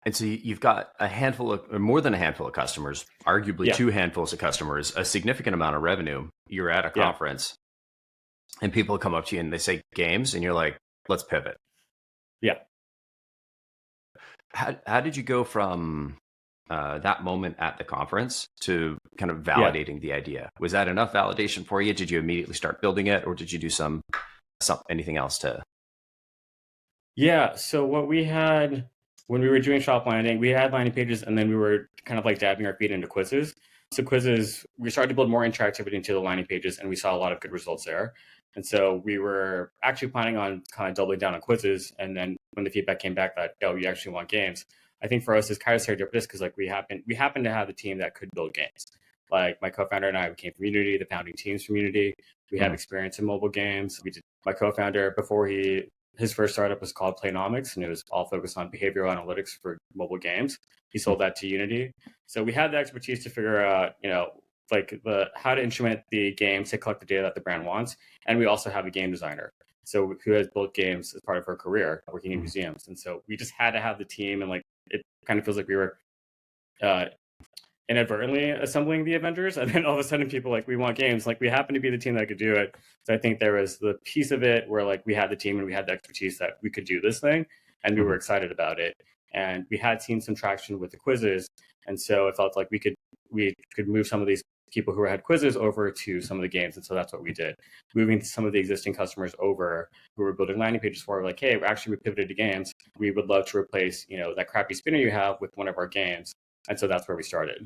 And so you've got a handful of, or more than a handful of customers, arguably Yeah, two handfuls of customers, a significant amount of revenue. You're at a yeah, conference and people come up to you and they say games, and you're like, let's pivot. yeah. How did you go from that moment at the conference to kind of Yeah. validating the idea? Was that enough validation for you? Did you immediately start building it, or did you do some anything else to? Yeah, so what we had when we were doing shop landing, we had landing pages and then we were kind of like dabbing our feet into quizzes. So quizzes, we started to build more interactivity into the landing pages and we saw a lot of good results there. And so we were actually planning on kind of doubling down on quizzes. And then when the feedback came back that, oh, you actually want games, I think for us it's kind of serendipitous because like we happen to have the team that could build games. Like my co-founder and I, we came from Unity, the founding teams from Unity. We have Mhm. experience in mobile games. We did my co-founder before his first startup was called Playnomics, and it was all focused on behavioral analytics for mobile games. He sold that to Unity. So we had the expertise to figure out, like the how to instrument the games to collect the data that the brand wants. And we also have a game designer. So who has built games as part of her career working in Mhm. museums. And so we just had to have the team and like it kind of feels like we were uh, inadvertently assembling the Avengers, and then all of a sudden people like we want games. Like we happen to be the team that could do it. So I think there was the piece of it where like we had the team and we had the expertise that we could do this thing, and we were Mhm. excited about it. And we had seen some traction with the quizzes, and so it felt like we could move some of these people who had quizzes over to some of the games, and so that's what we did. Moving some of the existing customers over who were building landing pages for, like, hey, we pivoted to games. We would love to replace that crappy spinner you have with one of our games, and so that's where we started.